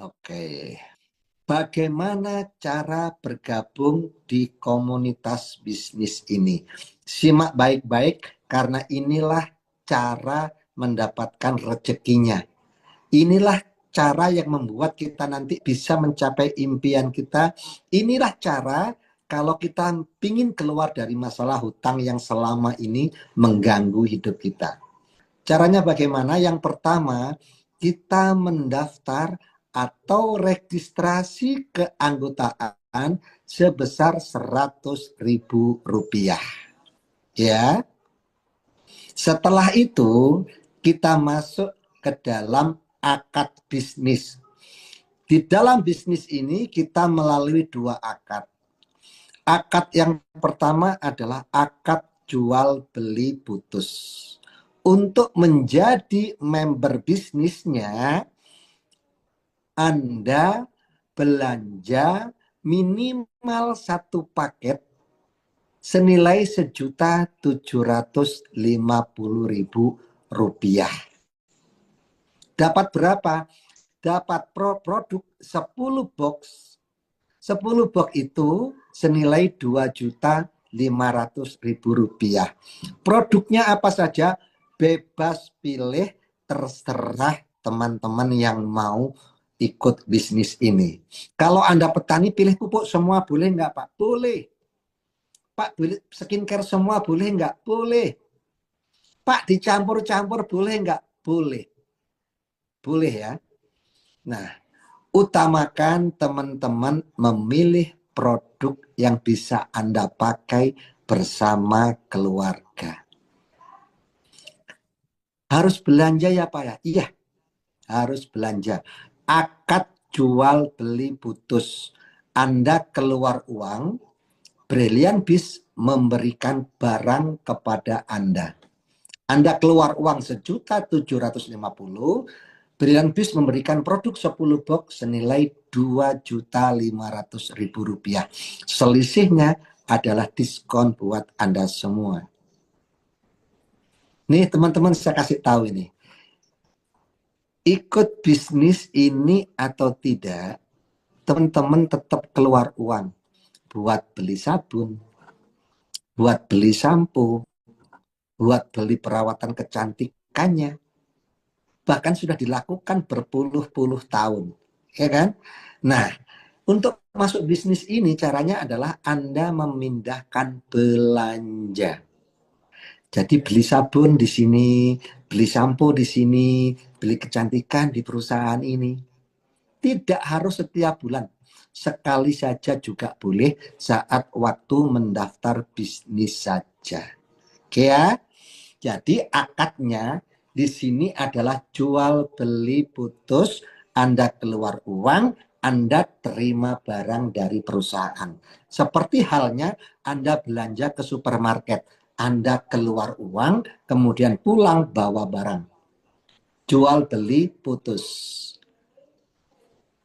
Oke. Bagaimana cara bergabung di komunitas bisnis ini? Simak baik-baik karena inilah cara mendapatkan rezekinya. Inilah cara yang membuat kita nanti bisa mencapai impian kita. Inilah cara kalau kita ingin keluar dari masalah hutang yang selama ini mengganggu hidup kita. Caranya bagaimana? Yang pertama, kita mendaftar atau registrasi keanggotaan sebesar Rp100.000. Ya. Setelah itu, kita masuk ke dalam akad bisnis. Di dalam bisnis ini kita melalui dua akad. Akad yang pertama adalah akad jual beli putus. Untuk menjadi member bisnisnya, Anda belanja minimal satu paket senilai Rp1.750.000. Dapat berapa? Dapat produk 10 box. 10 box itu senilai Rp2.500.000. Produknya apa saja? Bebas pilih, terserah teman-teman yang mau ikut bisnis ini. Kalau Anda petani pilih pupuk semua boleh nggak Pak? Boleh. Pak, boleh skincare semua boleh nggak? Boleh. Pak, dicampur-campur boleh nggak? Boleh. Boleh ya. Nah, utamakan teman-teman memilih produk yang bisa Anda pakai bersama keluarga. Harus belanja ya Pak ya? Iya, harus belanja. Akad jual beli putus. Anda keluar uang, Brilliant Biz memberikan barang kepada Anda. Anda keluar uang Rp1.750.000, Brilliant Biz memberikan produk 10 box senilai Rp2.500.000. Selisihnya adalah diskon buat Anda semua. Nih teman-teman, saya kasih tahu ini. Ikut bisnis ini atau tidak, teman-teman tetap keluar uang buat beli sabun, buat beli sampo, buat beli perawatan kecantikannya. Bahkan sudah dilakukan berpuluh-puluh tahun, ya kan? Nah, untuk masuk bisnis ini caranya adalah Anda memindahkan belanja. Jadi beli sabun di sini, beli sampo di sini, beli kecantikan di perusahaan ini. Tidak harus setiap bulan. Sekali saja juga boleh saat waktu mendaftar bisnis saja. Oke ya? Jadi akadnya di sini adalah jual beli putus, Anda keluar uang, Anda terima barang dari perusahaan. Seperti halnya Anda belanja ke supermarket, Anda keluar uang, kemudian pulang bawa barang. Jual beli putus.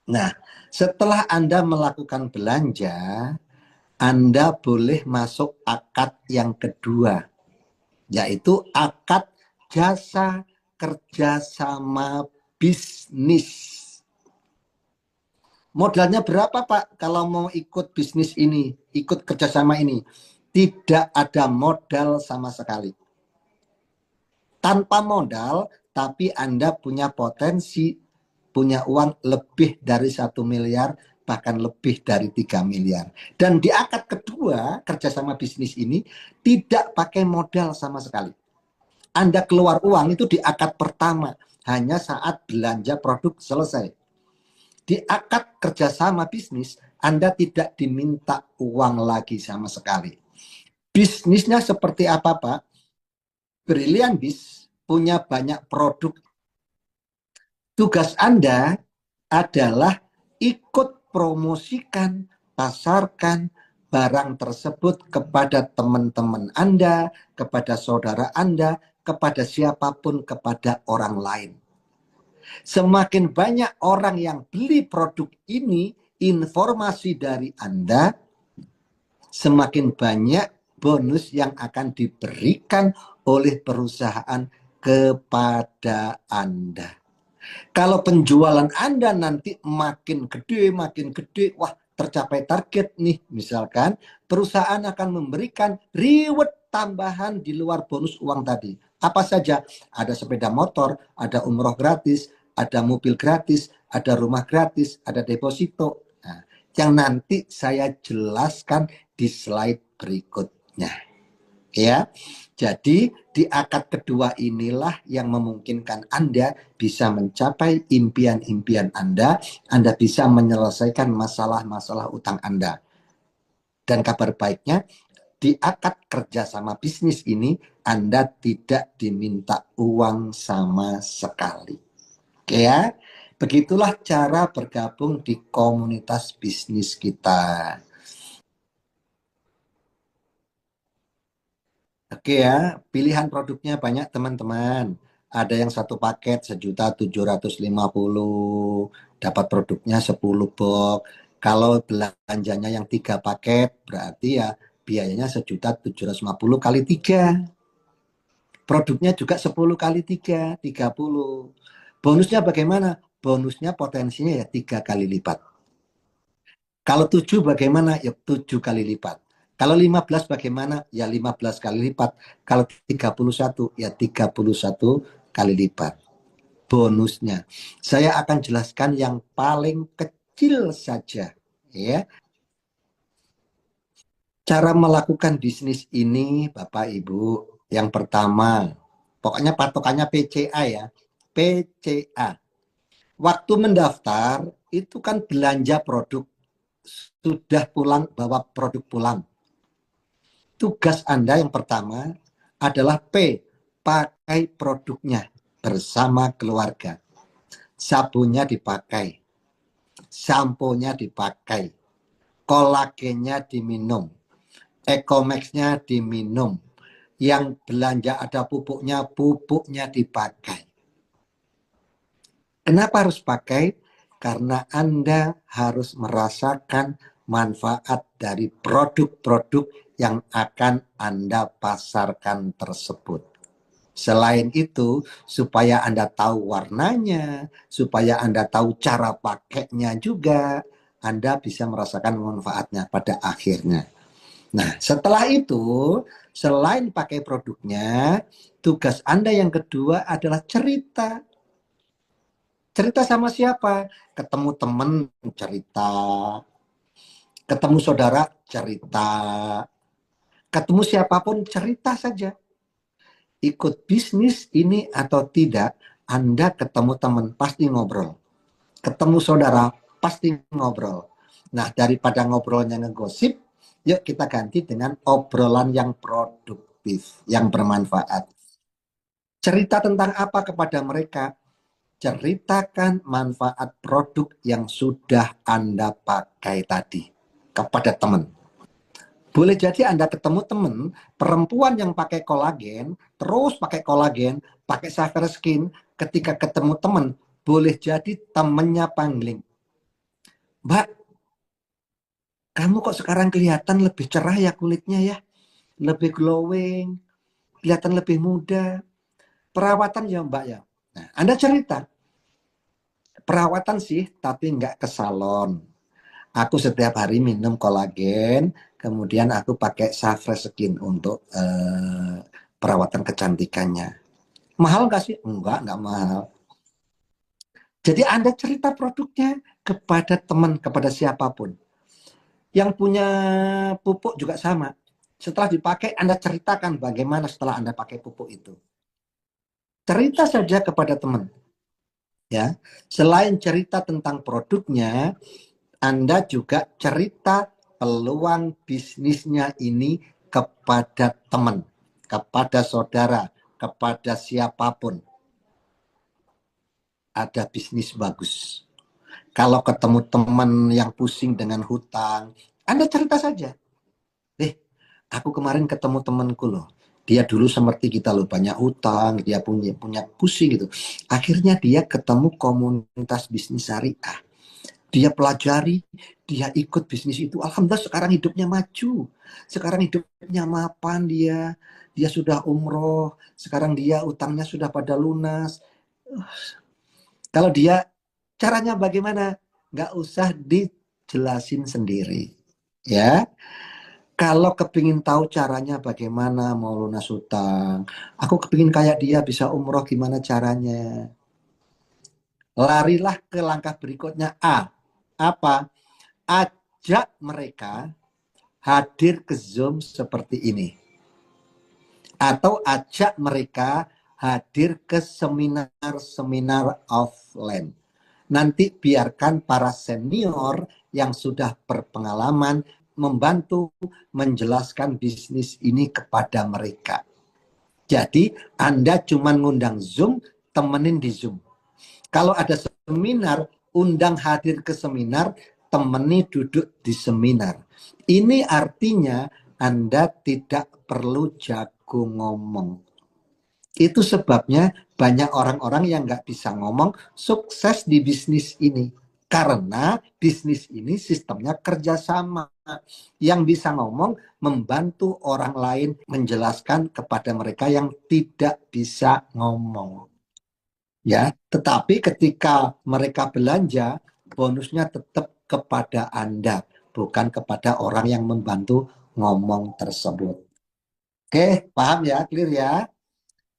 Nah, setelah Anda melakukan belanja, Anda boleh masuk akad yang kedua, yaitu akad jasa kerjasama bisnis. Modalnya berapa Pak kalau mau ikut bisnis ini, ikut kerjasama ini? Tidak ada modal sama sekali. Tanpa modal, tapi Anda punya potensi, punya uang lebih dari 1 miliar, bahkan lebih dari 3 miliar. Dan di akad kedua, kerjasama bisnis ini tidak pakai modal sama sekali. Anda keluar uang itu di akad pertama, hanya saat belanja produk selesai. Di akad kerjasama bisnis, Anda tidak diminta uang lagi sama sekali. Bisnisnya seperti apa, Pak? Brilliant Biz punya banyak produk. Tugas Anda adalah ikut promosikan, pasarkan barang tersebut kepada teman-teman Anda, kepada saudara Anda, kepada siapapun, kepada orang lain. Semakin banyak orang yang beli produk ini, informasi dari Anda, semakin banyak bonus yang akan diberikan oleh perusahaan kepada Anda. Kalau penjualan Anda nanti makin gede, wah tercapai target nih, misalkan perusahaan akan memberikan reward tambahan di luar bonus uang tadi. Apa saja? Ada sepeda motor, ada umroh gratis, ada mobil gratis, ada rumah gratis, ada deposito. Nah, yang nanti saya jelaskan di slide berikutnya. Ya, jadi di akad kedua inilah yang memungkinkan Anda bisa mencapai impian-impian Anda bisa menyelesaikan masalah-masalah utang Anda. Dan kabar baiknya, di akad kerjasama bisnis ini Anda tidak diminta uang sama sekali. Oke ya, begitulah cara bergabung di komunitas bisnis kita. Oke ya, pilihan produknya banyak teman-teman. Ada yang satu paket 1.750.000, dapat produknya 10 box. Kalau belanjanya yang 3 paket, berarti ya biayanya 1.750.000 kali 3. Produknya juga 10 kali 3, 30. Bonusnya bagaimana? Bonusnya potensinya ya 3 kali lipat. Kalau 7 bagaimana? Ya 7 kali lipat. Kalau 15 bagaimana? Ya 15 kali lipat. Kalau 31 ya 31 kali lipat. Bonusnya. Saya akan jelaskan yang paling kecil saja. Ya. Cara melakukan bisnis ini Bapak Ibu. Yang pertama, pokoknya patokannya PCA ya. PCA. Waktu mendaftar itu kan belanja produk. Sudah pulang bawa produk pulang. Tugas Anda yang pertama adalah P, pakai produknya bersama keluarga. Sabunnya dipakai, sampo-nya dipakai, kolagennya diminum, Ecomax-nya diminum. Yang belanja ada pupuknya dipakai. Kenapa harus pakai? Karena Anda harus merasakan manfaat dari produk-produk yang akan Anda pasarkan tersebut. Selain itu, supaya Anda tahu warnanya, supaya Anda tahu cara pakainya juga, Anda bisa merasakan manfaatnya pada akhirnya. Nah, setelah itu, selain pakai produknya, tugas Anda yang kedua adalah cerita. Cerita sama siapa? Ketemu temen cerita, ketemu saudara cerita, ketemu siapapun cerita saja. Ikut bisnis ini atau tidak, Anda ketemu teman pasti ngobrol. Ketemu saudara pasti ngobrol. Nah, daripada ngobrolnya ngegosip, yuk kita ganti dengan obrolan yang produktif, yang bermanfaat. Cerita tentang apa kepada mereka? Ceritakan manfaat produk yang sudah Anda pakai tadi kepada teman. Boleh jadi Anda ketemu teman perempuan yang pakai kolagen, terus pakai kolagen, pakai Saver Skin, ketika ketemu teman, boleh jadi temannya pangling. Mbak, kamu kok sekarang kelihatan lebih cerah ya kulitnya ya, lebih glowing, kelihatan lebih muda. Perawatan ya Mbak ya. Nah, Anda cerita, perawatan sih, tapi nggak ke salon. Aku setiap hari minum kolagen, kemudian aku pakai Saver Skin untuk perawatan kecantikannya. Mahal nggak sih? Enggak mahal. Jadi Anda cerita produknya kepada teman, kepada siapapun. Yang punya pupuk juga sama. Setelah dipakai, Anda ceritakan bagaimana setelah Anda pakai pupuk itu. Cerita saja kepada teman. Ya, selain cerita tentang produknya, Anda juga cerita peluang bisnisnya ini kepada teman, kepada saudara, kepada siapapun. Ada bisnis bagus. Kalau ketemu teman yang pusing dengan hutang, Anda cerita saja. Aku kemarin ketemu temanku loh. Dia dulu seperti kita loh, banyak hutang, dia punya pusing gitu. Akhirnya dia ketemu komunitas bisnis syariah. Dia pelajari, dia ikut bisnis itu. Alhamdulillah sekarang hidupnya maju. Sekarang hidupnya mapan dia. Dia sudah umroh. Sekarang dia utangnya sudah pada lunas. Kalau dia caranya bagaimana? Nggak usah dijelasin sendiri. Ya, kalau kepingin tahu caranya bagaimana mau lunas utang, aku kepingin kayak dia bisa umroh gimana caranya. Larilah ke langkah berikutnya A. Apa? Ajak mereka hadir ke Zoom seperti ini. Atau ajak mereka hadir ke seminar-seminar offline. Nanti biarkan para senior yang sudah berpengalaman membantu menjelaskan bisnis ini kepada mereka. Jadi Anda cuma ngundang Zoom, temenin di Zoom. Kalau ada seminar, undang hadir ke seminar, temani duduk di seminar. Ini artinya Anda tidak perlu jago ngomong. Itu sebabnya banyak orang-orang yang nggak bisa ngomong sukses di bisnis ini. Karena bisnis ini sistemnya kerjasama. Yang bisa ngomong membantu orang lain menjelaskan kepada mereka yang tidak bisa ngomong. Ya, tetapi ketika mereka belanja, bonusnya tetap kepada Anda, bukan kepada orang yang membantu ngomong tersebut. Oke, paham ya? Clear ya?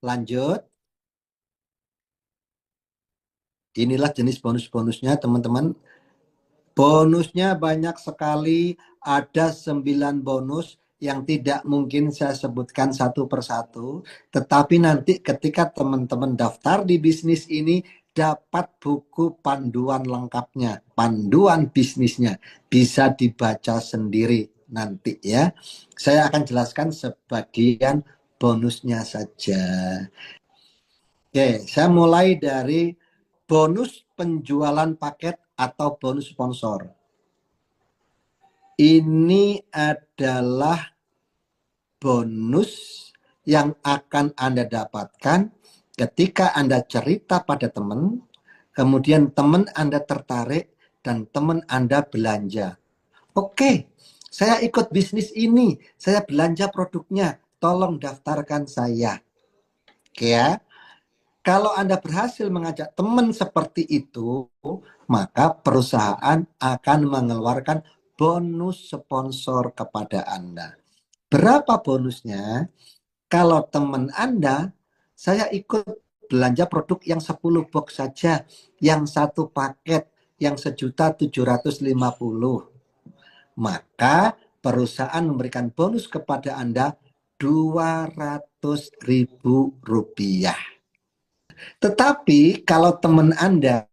Lanjut. Inilah jenis bonus-bonusnya, teman-teman. Bonusnya banyak sekali, ada 9 bonus yang tidak mungkin saya sebutkan satu persatu, tetapi nanti ketika teman-teman daftar di bisnis ini, dapat buku panduan lengkapnya, panduan bisnisnya, bisa dibaca sendiri nanti ya. Saya akan jelaskan sebagian bonusnya saja. Oke, saya mulai dari bonus penjualan paket atau bonus sponsor. Ini adalah bonus yang akan Anda dapatkan ketika Anda cerita pada teman, kemudian teman Anda tertarik dan teman Anda belanja. Oke, saya ikut bisnis ini, saya belanja produknya, tolong daftarkan saya. Oke ya. Kalau Anda berhasil mengajak teman seperti itu, maka perusahaan akan mengeluarkan bonus sponsor kepada Anda. Berapa bonusnya? Kalau teman Anda, saya ikut belanja produk yang 10 box saja, yang satu paket, yang 1.750.000. Maka perusahaan memberikan bonus kepada Anda Rp200.000. Tetapi kalau teman Anda,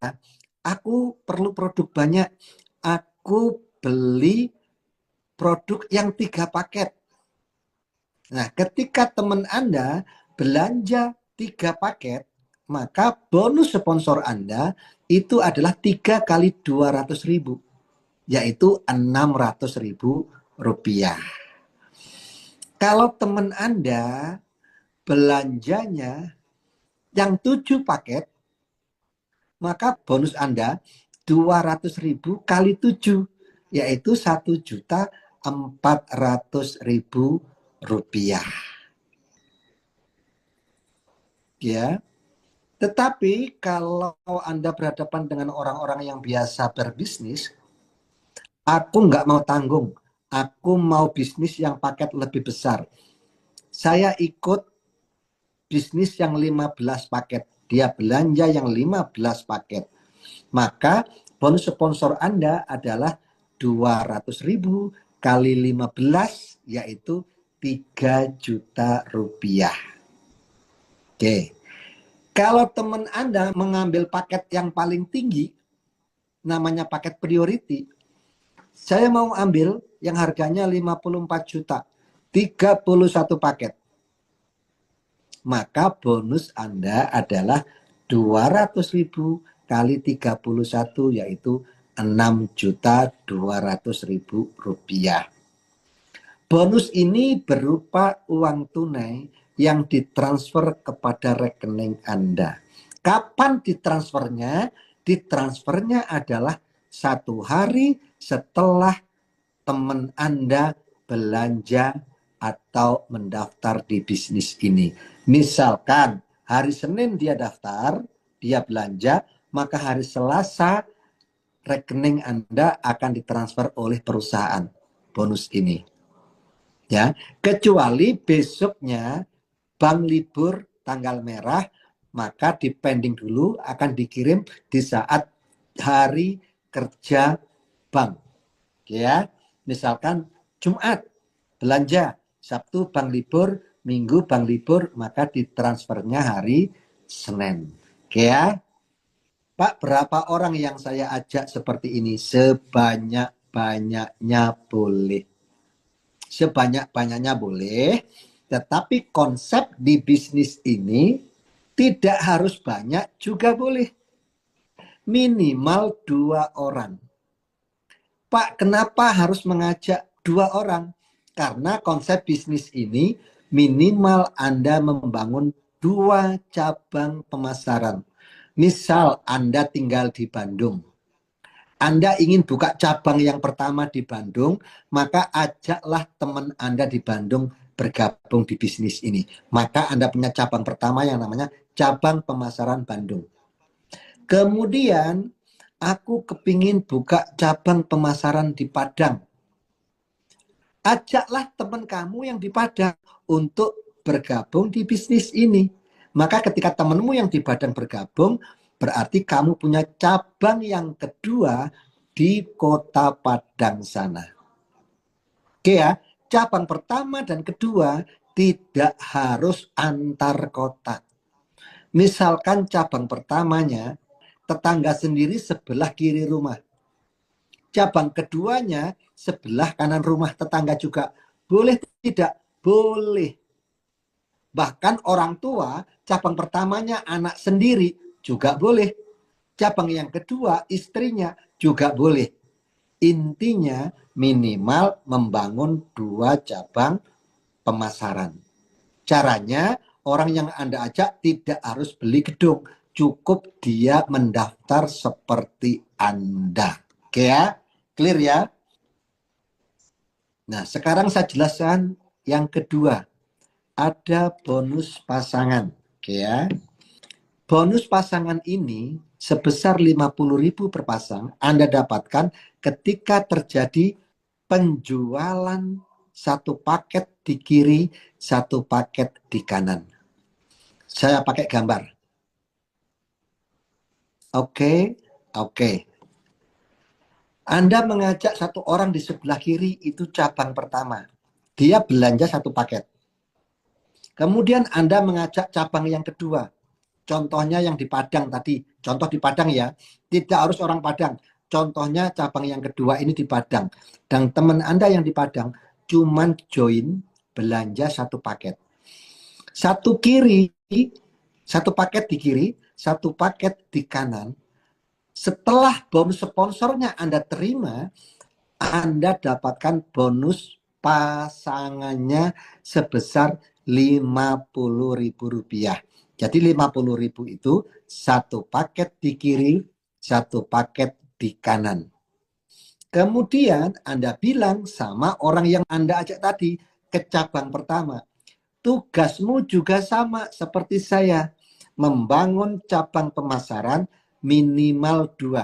aku perlu produk banyak, aku beli produk yang 3 paket. Nah, ketika teman Anda belanja 3 paket, maka bonus sponsor Anda itu adalah 3 kali 200.000, yaitu Rp600.000. Kalau teman Anda belanjanya yang 7 paket, maka bonus Anda 200.000 kali 7, yaitu Rp1.400.000. Ya. Tetapi kalau Anda berhadapan dengan orang-orang yang biasa berbisnis, aku nggak mau tanggung, aku mau bisnis yang paket lebih besar. Saya ikut bisnis yang 15 paket, dia belanja yang 15 paket. Maka bonus sponsor Anda adalah 200.000 kali 15, yaitu 3 juta rupiah. Oke. Kalau teman Anda mengambil paket yang paling tinggi, namanya paket priority, saya mau ambil yang harganya 54 juta, 31 paket. Maka bonus Anda adalah 200.000 kali 31, yaitu 6.200.000 rupiah. Bonus ini berupa uang tunai yang ditransfer kepada rekening Anda. Kapan ditransfernya? Ditransfernya adalah 1 hari setelah teman Anda belanja atau mendaftar di bisnis ini. Misalkan hari Senin dia daftar, dia belanja, maka hari Selasa rekening Anda akan ditransfer oleh perusahaan bonus ini. Ya, kecuali besoknya bank libur tanggal merah, maka dipending dulu, akan dikirim di saat hari kerja bank. Ya, misalkan Jumat belanja, Sabtu bank libur, Minggu bank libur, maka ditransfernya hari Senin. Oke ya. Pak, berapa orang yang saya ajak seperti ini? Sebanyak-banyaknya boleh. Sebanyak-banyaknya boleh. Tetapi konsep di bisnis ini tidak harus banyak juga boleh. Minimal 2 orang. Pak, kenapa harus mengajak 2 orang? Karena konsep bisnis ini minimal Anda membangun 2 cabang pemasaran. Misal Anda tinggal di Bandung. Anda ingin buka cabang yang pertama di Bandung, maka ajaklah teman Anda di Bandung bergabung di bisnis ini. Maka Anda punya cabang pertama yang namanya cabang pemasaran Bandung. Kemudian aku kepingin buka cabang pemasaran di Padang. Ajaklah teman kamu yang di Padang untuk bergabung di bisnis ini. Maka ketika temanmu yang di Padang bergabung, berarti kamu punya cabang yang kedua di kota Padang sana. Oke ya, cabang pertama dan kedua tidak harus antar kota. Misalkan cabang pertamanya tetangga sendiri sebelah kiri rumah. Cabang keduanya sebelah kanan rumah tetangga juga. Boleh tidak? Boleh. Bahkan orang tua, cabang pertamanya anak sendiri juga boleh. Cabang yang kedua istrinya juga boleh. Intinya minimal membangun 2 cabang pemasaran. Caranya orang yang Anda ajak tidak harus beli gedung. Cukup dia mendaftar seperti Anda. Oke ya? Clear ya? Nah, sekarang saya jelaskan yang kedua. Ada bonus pasangan. Oke ya. Bonus pasangan ini sebesar 50.000 per pasang Anda dapatkan ketika terjadi penjualan satu paket di kiri, satu paket di kanan. Saya pakai gambar. Oke. Anda mengajak satu orang di sebelah kiri, itu cabang pertama. Dia belanja satu paket. Kemudian Anda mengajak cabang yang kedua. Contohnya yang di Padang tadi. Contoh di Padang ya. Tidak harus orang Padang. Contohnya cabang yang kedua ini di Padang. Dan teman Anda yang di Padang cuman join belanja satu paket. Satu kiri, satu paket di kiri, satu paket di kanan. Setelah bonus sponsornya Anda terima, Anda dapatkan bonus pasangannya sebesar Rp50.000. Jadi 50.000 itu satu paket di kiri, satu paket di kanan. Kemudian Anda bilang sama orang yang Anda ajak tadi ke cabang pertama. Tugasmu juga sama seperti saya. Membangun cabang pemasaran minimal 2.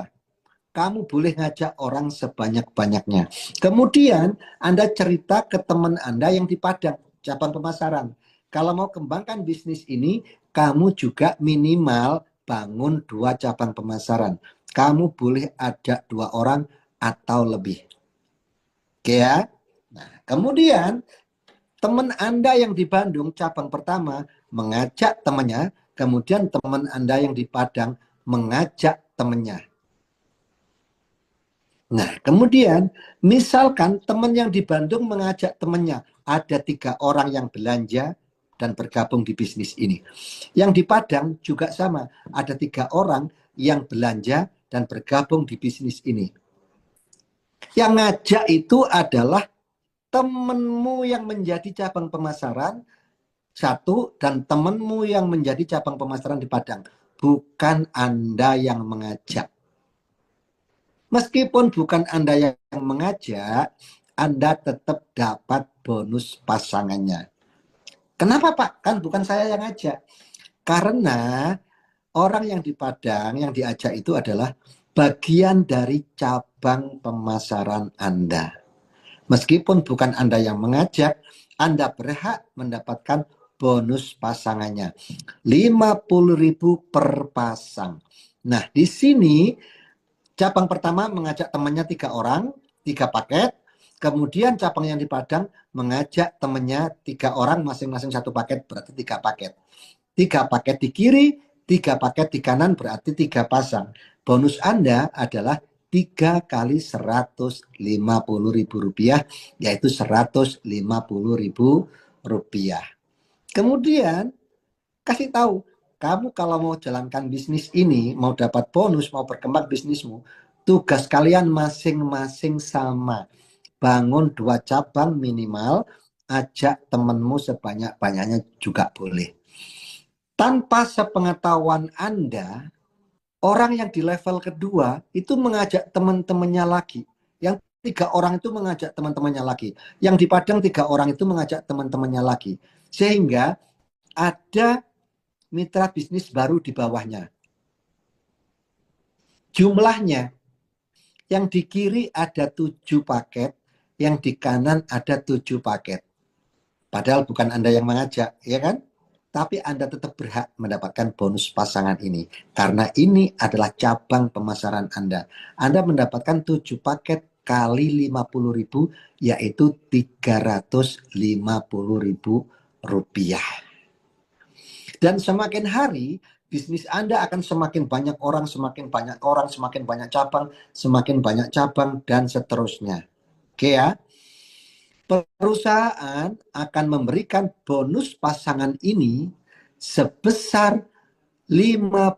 Kamu boleh ngajak orang sebanyak-banyaknya. Kemudian Anda cerita ke teman Anda yang di Padang, cabang pemasaran. Kalau mau kembangkan bisnis ini, kamu juga minimal bangun 2 cabang pemasaran. Kamu boleh ajak 2 orang atau lebih. Oke ya? Nah, kemudian teman Anda yang di Bandung, cabang pertama, mengajak temannya. Kemudian teman Anda yang di Padang mengajak temannya. Nah, kemudian misalkan teman yang di Bandung mengajak temannya, ada 3 orang yang belanja dan bergabung di bisnis ini. Yang di Padang juga sama, ada 3 orang yang belanja dan bergabung di bisnis ini. Yang ngajak itu adalah temanmu yang menjadi cabang pemasaran satu dan temanmu yang menjadi cabang pemasaran di Padang. Bukan Anda yang mengajak. Meskipun bukan Anda yang mengajak, Anda tetap dapat bonus pasangannya. Kenapa Pak? Kan bukan saya yang ngajak. Karena orang yang di Padang yang diajak itu adalah bagian dari cabang pemasaran Anda. Meskipun bukan Anda yang mengajak, Anda berhak mendapatkan bonus pasangannya. 50.000 per pasang. Nah, di sini cabang pertama mengajak temannya 3 orang, 3 paket. Kemudian cabang yang di Padang mengajak temannya 3 orang, masing-masing 1 paket, berarti 3 paket. 3 paket di kiri, 3 paket di kanan, berarti 3 pasang. Bonus Anda adalah 3 kali Rp150.000, yaitu Rp150.000. Kemudian kasih tahu, kamu kalau mau jalankan bisnis ini, mau dapat bonus, mau berkembang bisnismu, tugas kalian masing-masing sama. Bangun 2 cabang minimal, ajak temanmu sebanyak-banyaknya juga boleh. Tanpa sepengetahuan Anda, orang yang di level kedua itu mengajak teman-temannya lagi. Yang 3 orang itu mengajak teman-temannya lagi. Yang di Padang 3 orang itu mengajak teman-temannya lagi. Sehingga ada mitra bisnis baru di bawahnya. Jumlahnya, yang di kiri ada 7 paket, yang di kanan ada 7 paket. Padahal bukan Anda yang mengajak, ya kan? Tapi Anda tetap berhak mendapatkan bonus pasangan ini. Karena ini adalah cabang pemasaran Anda. Anda mendapatkan 7 paket kali 50.000, yaitu Rp350.000. Dan semakin hari, bisnis Anda akan semakin banyak orang, semakin banyak orang, semakin banyak cabang, dan seterusnya. Oke ya? Perusahaan akan memberikan bonus pasangan ini sebesar 15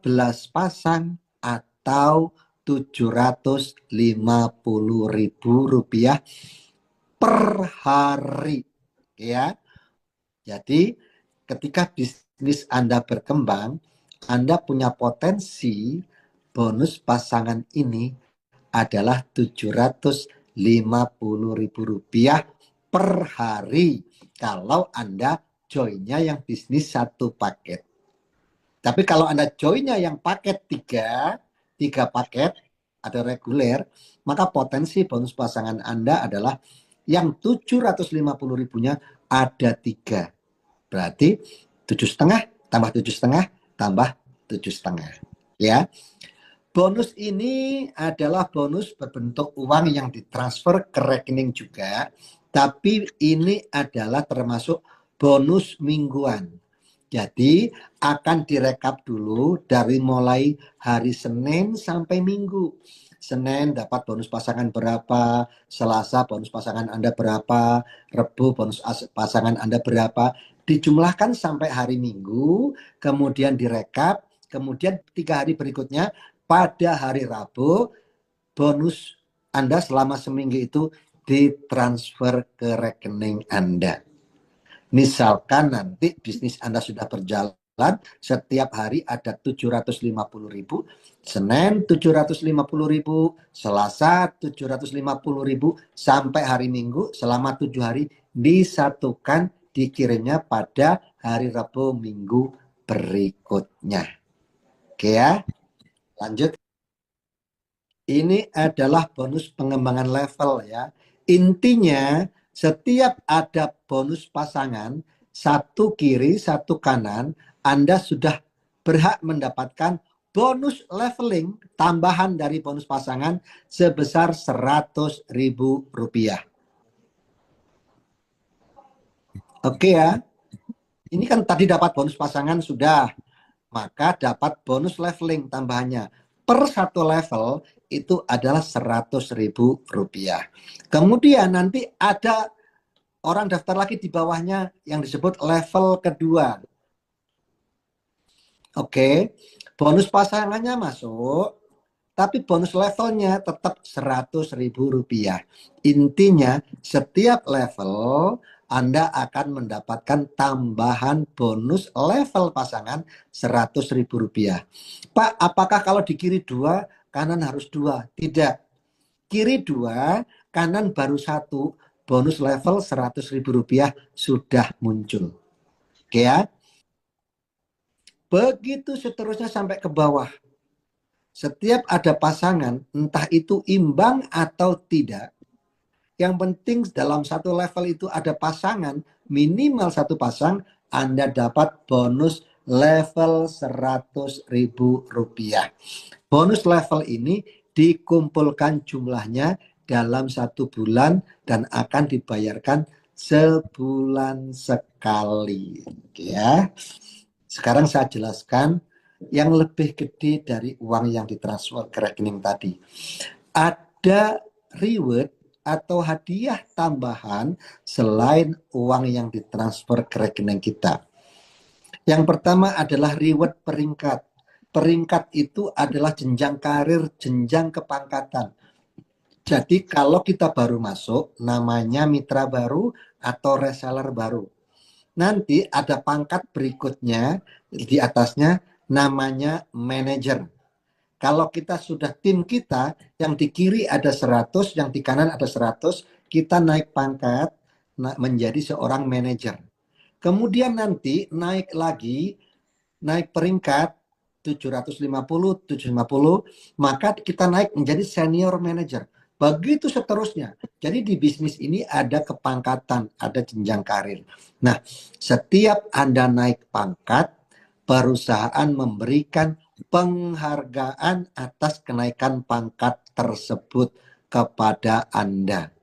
pasang atau Rp750.000 per hari. Ya. Jadi ketika bisnis Anda berkembang, Anda punya potensi bonus pasangan ini adalah Rp750.000 per hari kalau Anda joinnya yang bisnis 1 paket. Tapi kalau Anda joinnya yang paket 3 paket ada reguler, maka potensi bonus pasangan Anda adalah yang 750.000-nya ada 3. Berarti 7,5 tambah 7,5 tambah 7,5. Ya. Bonus ini adalah bonus berbentuk uang yang ditransfer ke rekening juga, tapi ini adalah termasuk bonus mingguan. Jadi akan direkap dulu dari mulai hari Senin sampai Minggu. Senin dapat bonus pasangan berapa, Selasa bonus pasangan Anda berapa, Rabu bonus pasangan Anda berapa, dijumlahkan sampai hari Minggu, kemudian direkap, kemudian 3 hari berikutnya pada hari Rabu, bonus Anda selama seminggu itu ditransfer ke rekening Anda. Misalkan nanti bisnis Anda sudah berjalan, setiap hari ada 750.000, Senin 750.000, Selasa 750.000, sampai hari Minggu selama 7 hari disatukan, dikirimnya pada hari Rabu Minggu berikutnya. Oke ya. Lanjut. Ini adalah bonus pengembangan level ya. Intinya setiap ada bonus pasangan, 1 kiri, 1 kanan, Anda sudah berhak mendapatkan bonus leveling tambahan dari bonus pasangan sebesar Rp100.000. Oke ya. Ini kan tadi dapat bonus pasangan sudah. Maka dapat bonus leveling tambahannya. Per 1 level itu adalah Rp100.000. Kemudian nanti ada orang daftar lagi di bawahnya yang disebut level kedua. Oke, bonus pasangannya masuk, tapi bonus levelnya tetap Rp100.000. Intinya setiap level Anda akan mendapatkan tambahan bonus level pasangan Rp100.000. Pak, apakah kalau di kiri 2, kanan harus 2? Tidak. Kiri 2, kanan baru 1, bonus level Rp100.000 sudah muncul. Oke ya. Begitu seterusnya sampai ke bawah. Setiap ada pasangan, entah itu imbang atau tidak, yang penting dalam satu level itu ada pasangan, minimal satu pasang, Anda dapat bonus level 100.000 rupiah. Bonus level ini dikumpulkan jumlahnya dalam 1 bulan dan akan dibayarkan sebulan sekali. Oke ya. Sekarang saya jelaskan yang lebih gede dari uang yang ditransfer ke rekening tadi. Ada reward atau hadiah tambahan selain uang yang ditransfer ke rekening kita. Yang pertama adalah reward peringkat. Peringkat itu adalah jenjang karir, jenjang kepangkatan. Jadi kalau kita baru masuk, namanya mitra baru atau reseller baru. Nanti ada pangkat berikutnya, di atasnya namanya manajer. Kalau kita sudah tim kita, yang di kiri ada 100, yang di kanan ada 100, kita naik pangkat menjadi seorang manajer. Kemudian nanti naik lagi, naik peringkat 750, 750, maka kita naik menjadi senior manager. Begitu seterusnya. Jadi di bisnis ini ada kepangkatan, ada jenjang karir. Nah, setiap Anda naik pangkat, perusahaan memberikan penghargaan atas kenaikan pangkat tersebut kepada Anda.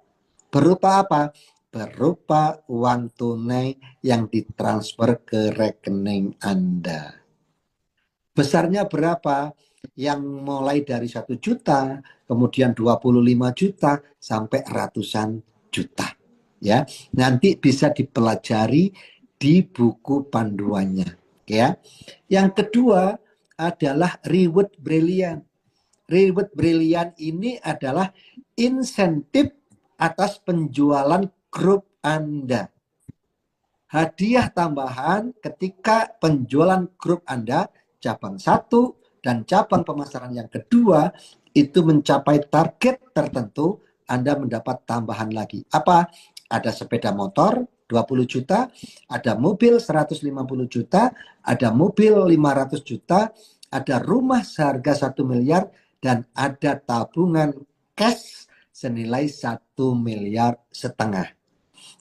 Berupa apa? Berupa uang tunai yang ditransfer ke rekening Anda. Besarnya berapa? Yang mulai dari 1 juta, kemudian 25 juta, sampai ratusan juta. Ya, nanti bisa dipelajari di buku panduannya. Ya, yang kedua adalah reward brilian. Reward brilian ini adalah insentif atas penjualan grup Anda. Hadiah tambahan ketika penjualan grup Anda cabang 1 dan cabang pemasaran yang kedua itu mencapai target tertentu, Anda mendapat tambahan lagi. Apa? Ada sepeda motor 20 juta, ada mobil 150 juta, ada mobil 500 juta, ada rumah seharga 1 miliar, dan ada tabungan cash senilai 1,5 miliar.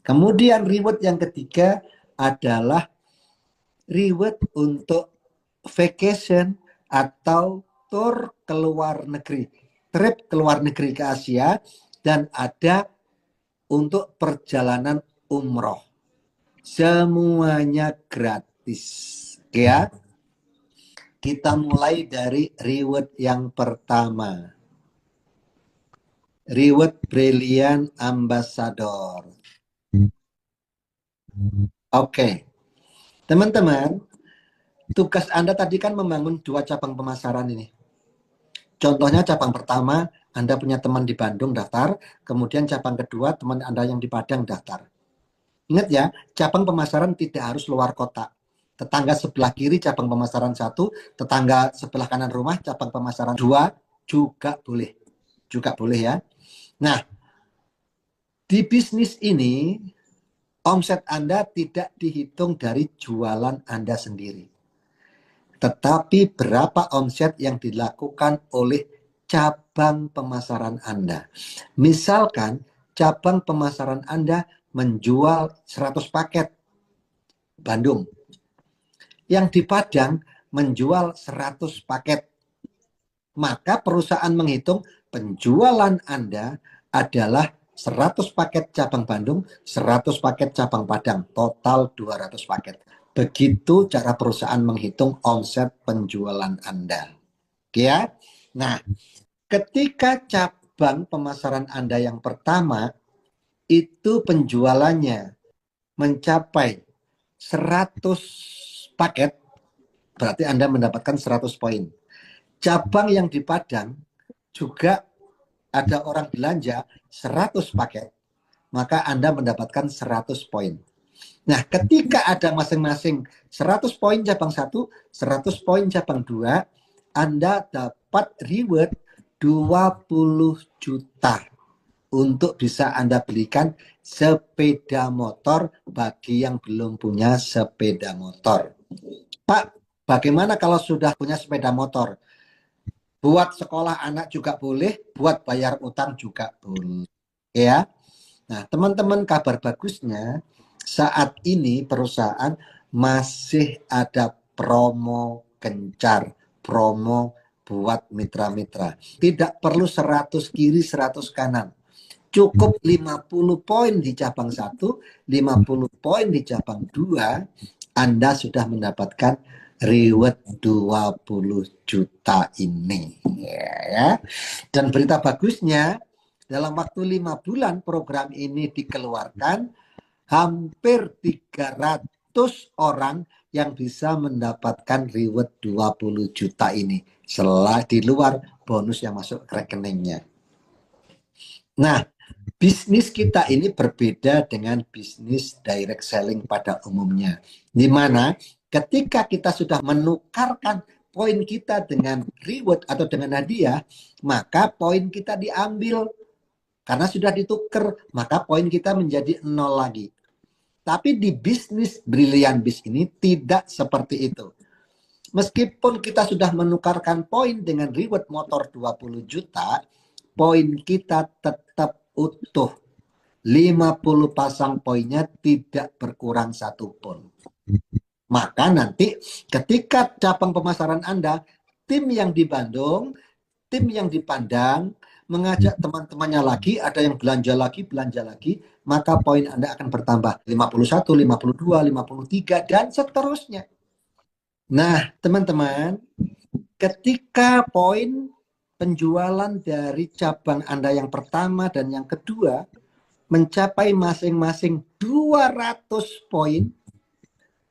Kemudian reward yang ketiga adalah reward untuk vacation atau tour ke luar negeri, trip ke luar negeri ke Asia, dan ada untuk perjalanan umroh. Semuanya gratis. Ya, kita mulai dari reward yang pertama. Reward Brilliant Ambassador. Oke, teman-teman, tugas Anda tadi kan membangun 2 cabang pemasaran ini. Contohnya cabang pertama, Anda punya teman di Bandung daftar, kemudian cabang kedua, teman Anda yang di Padang daftar. Ingat ya, cabang pemasaran tidak harus luar kota. Tetangga sebelah kiri cabang pemasaran 1, tetangga sebelah kanan rumah cabang pemasaran 2 juga boleh. Juga boleh ya. Nah, di bisnis ini, omset Anda tidak dihitung dari jualan Anda sendiri, tetapi berapa omset yang dilakukan oleh cabang pemasaran Anda. Misalkan cabang pemasaran Anda menjual 100 paket Bandung, yang di Padang menjual 100 paket, maka perusahaan menghitung penjualan Anda adalah 100 paket cabang Bandung, 100 paket cabang Padang, total 200 paket. Begitu cara perusahaan menghitung omset penjualan Anda. Oke ya? Nah, ketika cabang pemasaran Anda yang pertama itu penjualannya mencapai 100 paket, berarti Anda mendapatkan 100 poin. Cabang yang di Padang juga ada orang belanja 100 paket, maka Anda mendapatkan 100 poin. Nah, ketika ada masing-masing 100 poin cabang 1, 100 poin cabang 2, Anda dapat reward 20 juta untuk bisa Anda belikan sepeda motor bagi yang belum punya sepeda motor. Pak, Bagaimana kalau sudah punya sepeda motor? Buat sekolah anak juga boleh, buat bayar utang juga boleh. Ya. Nah, teman-teman, kabar bagusnya saat ini perusahaan masih ada promo kencar, promo buat mitra-mitra. Tidak perlu 100 kiri, 100 kanan. Cukup 50 poin di cabang 1, 50 poin di cabang 2, Anda sudah mendapatkan reward 20 juta ini. Ya. Dan berita bagusnya, dalam waktu 5 bulan program ini dikeluarkan, hampir 300 orang yang bisa mendapatkan reward 20 juta ini. Setelah di luar bonus yang masuk ke rekeningnya. Nah, bisnis kita ini berbeda dengan bisnis direct selling pada umumnya. Di mana ketika kita sudah menukarkan poin kita dengan reward atau dengan hadiah, maka poin kita diambil. Karena sudah ditukar, maka poin kita menjadi 0 lagi. Tapi di bisnis Brilliant Biz ini tidak seperti itu. Meskipun kita sudah menukarkan poin dengan reward motor 20 juta, poin kita tetap utuh. 50 pasang poinnya tidak berkurang satupun. Maka nanti ketika cabang pemasaran Anda, tim yang di Bandung, tim yang di Padang, mengajak teman-temannya lagi, ada yang belanja lagi, maka poin Anda akan bertambah 51, 52, 53, dan seterusnya. Nah, teman-teman, ketika poin penjualan dari cabang Anda yang pertama dan yang kedua mencapai masing-masing 200 poin,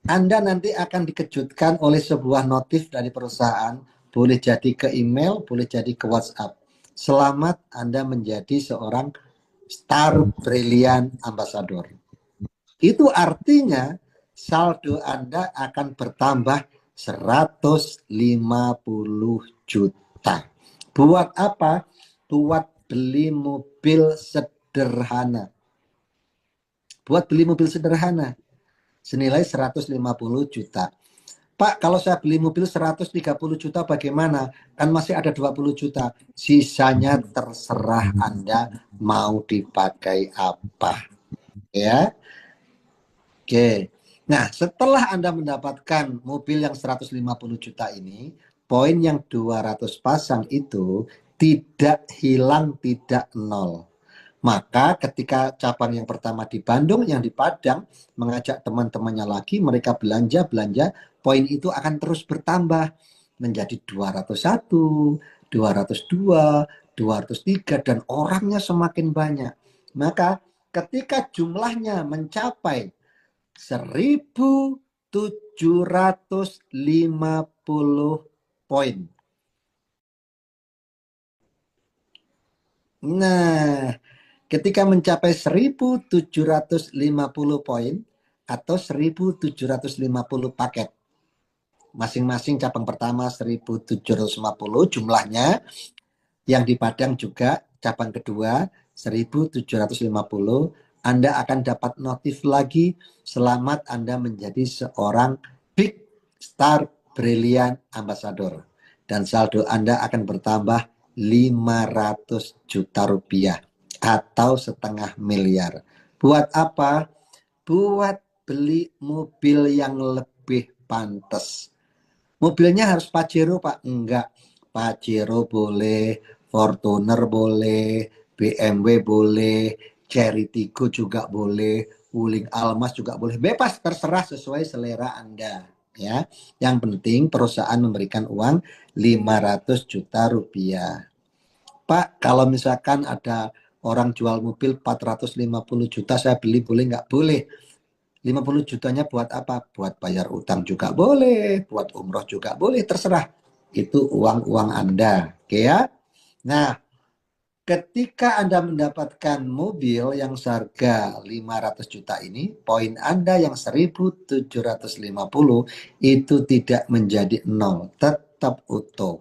Anda nanti akan dikejutkan oleh sebuah notif dari perusahaan, boleh jadi ke email, boleh jadi ke WhatsApp. Selamat, Anda menjadi seorang Star Brilliant Ambassador. Itu artinya saldo Anda akan bertambah 150 juta. Buat apa? Buat beli mobil sederhana. Buat beli mobil sederhana senilai 150 juta. Pak, kalau saya beli mobil 130 juta bagaimana? Kan masih ada 20 juta. Sisanya terserah Anda mau dipakai apa. Ya. Oke. Nah, setelah Anda mendapatkan mobil yang 150 juta ini, poin yang 200 pasang itu tidak hilang, tidak nol. Maka ketika cabang yang pertama di Bandung, yang di Padang, mengajak teman-temannya lagi, mereka belanja, poin itu akan terus bertambah menjadi 201, 202, 203, dan orangnya semakin banyak. Maka ketika jumlahnya mencapai 1.750 poin. Nah, ketika mencapai 1.750 poin atau 1.750 paket, masing-masing cabang pertama 1.750 jumlahnya, yang di Padang juga cabang kedua 1.750, Anda akan dapat notif lagi, selamat Anda menjadi seorang Big Star Brilliant Ambassador, dan saldo Anda akan bertambah 500 juta rupiah atau setengah miliar. Buat apa? Buat beli mobil yang lebih pantas. Mobilnya harus Pajero, Pak? Enggak. Pajero boleh, Fortuner boleh, BMW boleh, Cherry Tiggo juga boleh, Wuling Almas juga boleh. Bebas, terserah sesuai selera Anda. Ya, yang penting perusahaan memberikan uang 500 juta rupiah. Pak, kalau misalkan ada orang jual mobil 450 juta, saya beli boleh nggak? Boleh. 50 jutanya buat apa? Buat bayar utang juga boleh, buat umroh juga boleh, terserah. Itu uang-uang Anda. Oke ya? Nah, ketika Anda mendapatkan mobil yang seharga 500 juta ini, poin Anda yang 1.750 itu tidak menjadi nol, tetap utuh.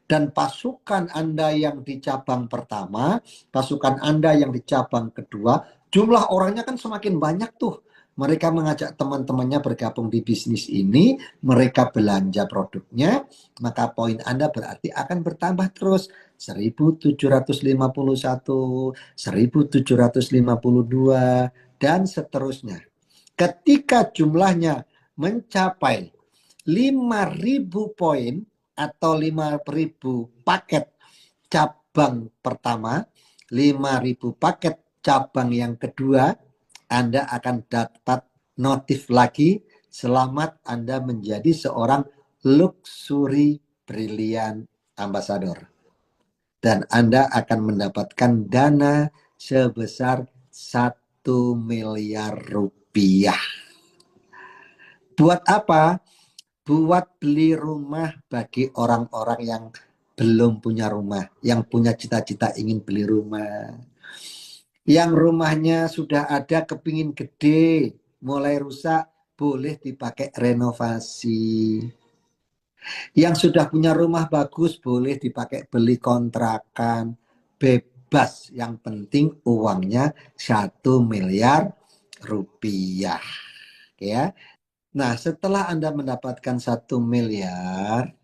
Dan pasukan Anda yang di cabang pertama, pasukan Anda yang di cabang kedua, jumlah orangnya kan semakin banyak tuh. Mereka mengajak teman-temannya bergabung di bisnis ini, mereka belanja produknya, maka poin Anda berarti akan bertambah terus. 1751, 1752, dan seterusnya. Ketika jumlahnya mencapai 5.000 poin atau 5.000 paket cabang pertama, 5.000 paket cabang yang kedua, Anda akan dapat notif lagi, selamat Anda menjadi seorang luxury brilliant ambassador. Dan Anda akan mendapatkan dana sebesar 1 miliar rupiah. Buat apa? Buat beli rumah bagi orang-orang yang belum punya rumah, yang punya cita-cita ingin beli rumah. Yang rumahnya sudah ada kepingin gede, mulai rusak, boleh dipakai renovasi. Yang sudah punya rumah bagus, boleh dipakai beli kontrakan. Bebas, yang penting uangnya 1 miliar rupiah. Ya. Nah, setelah Anda mendapatkan 1 miliar,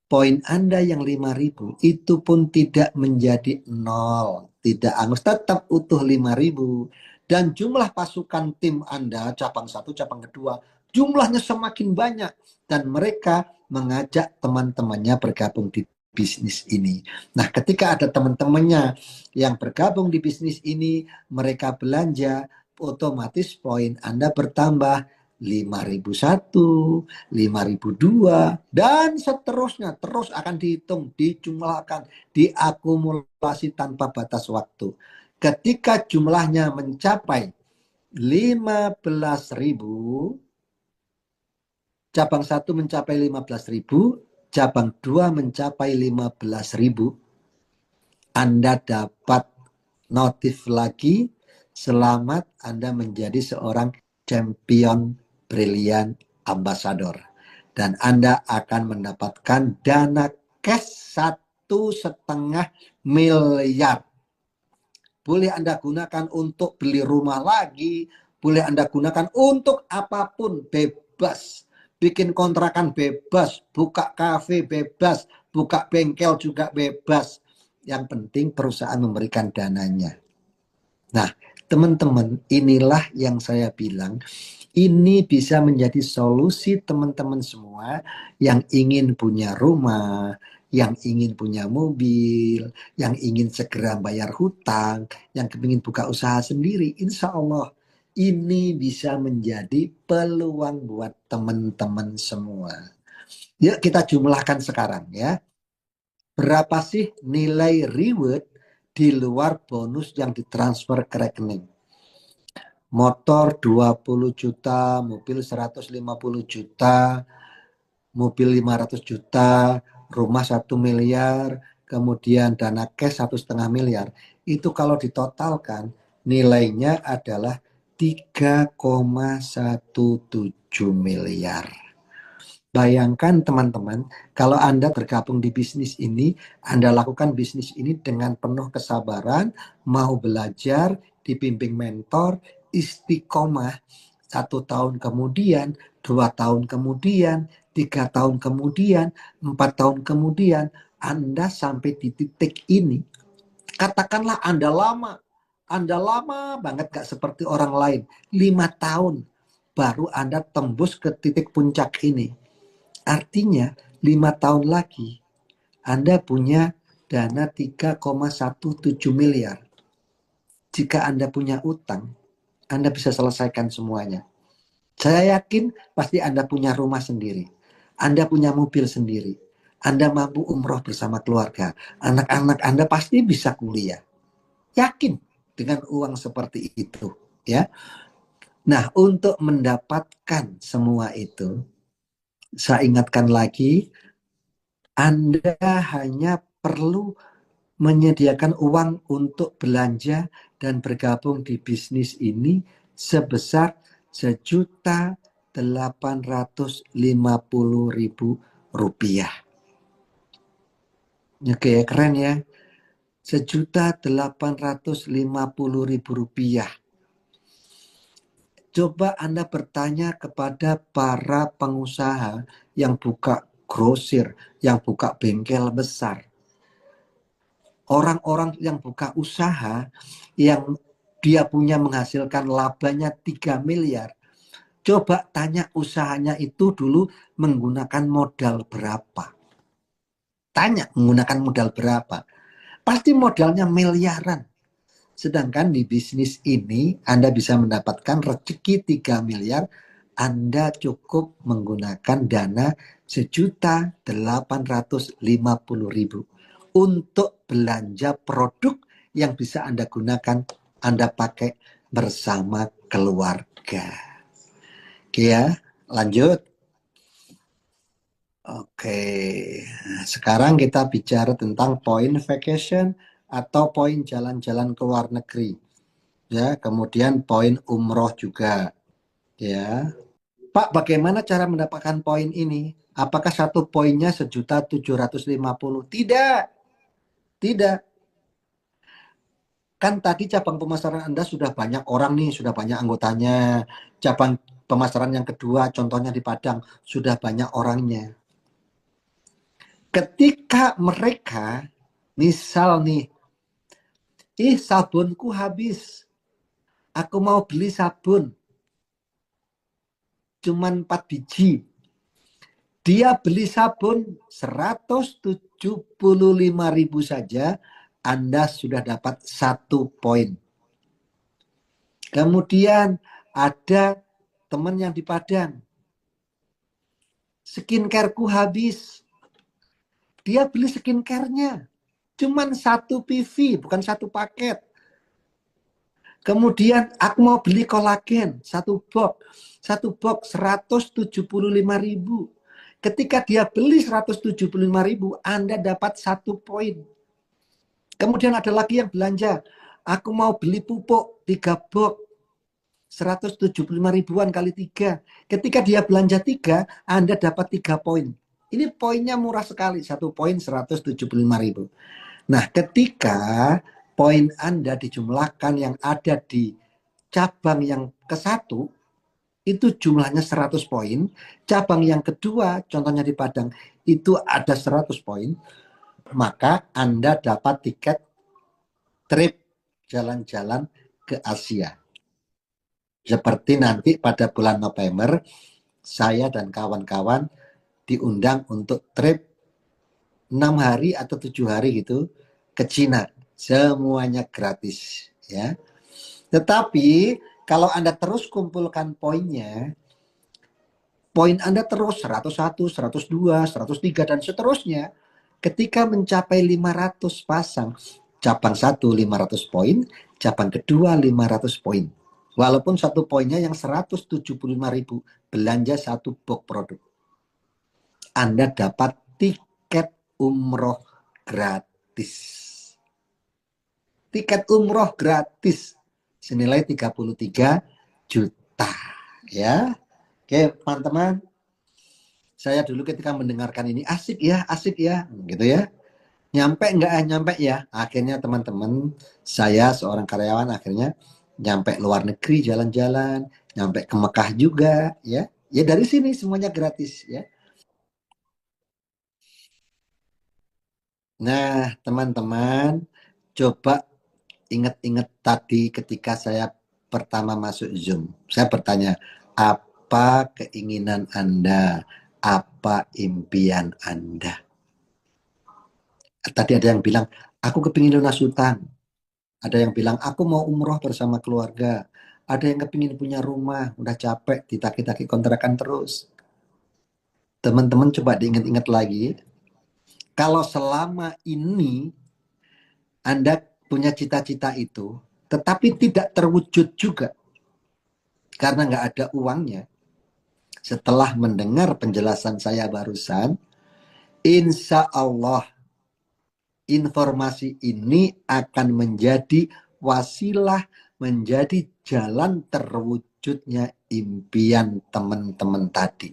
poin Anda yang 5.000 itu pun tidak menjadi nol, tidak angus, tetap utuh 5.000. Dan jumlah pasukan tim Anda, cabang 1, cabang kedua, jumlahnya semakin banyak. Dan mereka mengajak teman-temannya bergabung di bisnis ini. Nah, ketika ada teman-temannya yang bergabung di bisnis ini, mereka belanja, otomatis poin Anda bertambah 5.001, 5.002, dan seterusnya. Terus akan dihitung, dijumlahkan, diakumulasi tanpa batas waktu. Ketika jumlahnya mencapai 15.000, cabang 1 mencapai 15.000, cabang 2 mencapai 15.000, Anda dapat notif lagi, selamat Anda menjadi seorang champion brilliant ambassador. Dan Anda akan mendapatkan dana cash 1,5 miliar. Boleh Anda gunakan untuk beli rumah lagi, boleh Anda gunakan untuk apapun, bebas. Bikin kontrakan bebas, buka kafe bebas, buka bengkel juga bebas. Yang penting perusahaan memberikan dananya. Nah, teman-teman, inilah yang saya bilang, ini bisa menjadi solusi teman-teman semua yang ingin punya rumah, yang ingin punya mobil, yang ingin segera bayar hutang, yang ingin buka usaha sendiri. Insya Allah ini bisa menjadi peluang buat teman-teman semua. Yuk kita jumlahkan sekarang ya. Berapa sih nilai reward di luar bonus yang ditransfer ke rekening? Motor 20 juta, mobil 150 juta, mobil 500 juta, rumah 1 miliar, kemudian dana cash 1,5 miliar. Itu kalau ditotalkan nilainya adalah 3,17 miliar. Bayangkan teman-teman, kalau Anda bergabung di bisnis ini, Anda lakukan bisnis ini dengan penuh kesabaran, mau belajar, dibimbing mentor, istiqomah, 1 tahun kemudian, 2 tahun kemudian, 3 tahun kemudian, 4 tahun kemudian, Anda sampai di titik ini. Katakanlah Anda lama banget gak seperti orang lain, 5 tahun, baru Anda tembus ke titik puncak ini. Artinya 5 tahun lagi Anda punya dana 3,17 miliar. Jika Anda punya utang, Anda bisa selesaikan semuanya. Saya yakin pasti Anda punya rumah sendiri. Anda punya mobil sendiri. Anda mampu umroh bersama keluarga. Anak-anak Anda pasti bisa kuliah. Yakin dengan uang seperti itu, ya. Nah, untuk mendapatkan semua itu, saya ingatkan lagi, Anda hanya perlu menyediakan uang untuk belanja dan bergabung di bisnis ini sebesar 1.850.000 rupiah. Oke, keren ya. 1.850.000 rupiah. Coba Anda bertanya kepada para pengusaha yang buka grosir, yang buka bengkel besar. Orang-orang yang buka usaha, yang dia punya menghasilkan labanya 3 miliar. Coba tanya usahanya itu dulu menggunakan modal berapa. Tanya menggunakan modal berapa. Pasti modalnya miliaran. Sedangkan di bisnis ini Anda bisa mendapatkan rezeki 3 miliar, Anda cukup menggunakan dana 1.850.000 untuk belanja produk yang bisa Anda gunakan, Anda pakai bersama keluarga. Oke ya, lanjut. Oke, sekarang kita bicara tentang poin vacation atau poin jalan-jalan ke luar negeri. Ya, kemudian poin umroh juga. Ya, Pak, bagaimana cara mendapatkan poin ini? Apakah satu poinnya 1.750.000? Tidak, tidak. Kan tadi cabang pemasaran Anda sudah banyak orang nih, sudah banyak anggotanya. Cabang pemasaran yang kedua, contohnya di Padang, sudah banyak orangnya. Ketika mereka, misal nih, sabunku habis, aku mau beli sabun, cuman 4 biji. Dia beli sabun 175.000 saja, Anda sudah dapat 1 poin. Kemudian ada teman yang di Padang, skincareku habis. Dia beli skincare-nya, cuman 1 PV, bukan 1 paket. Kemudian aku mau beli kolagen, 1 box. 1 box 175.000. Ketika dia beli 175.000, Anda dapat 1 poin. Kemudian ada lagi yang belanja, aku mau beli pupuk 3 box, 175.000-an kali 3. Ketika dia belanja 3, Anda dapat 3 poin. Ini poinnya murah sekali, 1 poin 175.000. Nah, ketika poin Anda dijumlahkan yang ada di cabang yang ke-1, itu jumlahnya 100 poin. Cabang yang kedua, contohnya di Padang, itu ada 100 poin. Maka Anda dapat tiket trip jalan-jalan ke Asia. Seperti nanti pada bulan November, saya dan kawan-kawan diundang untuk trip 6 hari atau 7 hari gitu ke Cina. Semuanya gratis ya. Tetapi kalau Anda terus kumpulkan poinnya, poin Anda terus 101, 102, 103 dan seterusnya. Ketika mencapai 500 pasang, cabang 1 500 poin, cabang kedua 500 poin. Walaupun satu poinnya yang 175.000, belanja 1 box produk. Anda dapat tiket umroh gratis. Tiket umroh gratis senilai 33 juta ya. Oke, teman-teman. Saya dulu ketika mendengarkan ini asik ya gitu ya. Nyampe enggak nyampe ya. Akhirnya teman-teman, saya seorang karyawan akhirnya nyampe luar negeri jalan-jalan, nyampe ke Mekah juga ya. Ya dari sini semuanya gratis ya. Nah, teman-teman, coba ingat-ingat tadi ketika saya pertama masuk Zoom. Saya bertanya, apa keinginan Anda? Apa impian Anda? Tadi ada yang bilang, aku kepingin lunas hutang. Ada yang bilang, aku mau umroh bersama keluarga. Ada yang kepingin punya rumah, udah capek ditaki-taki kontrakan terus. Teman-teman coba diingat-ingat lagi. Kalau selama ini Anda punya cita-cita itu, tetapi tidak terwujud juga karena nggak ada uangnya. Setelah mendengar penjelasan saya barusan, insya Allah informasi ini akan menjadi wasilah, menjadi jalan terwujudnya impian teman-teman tadi.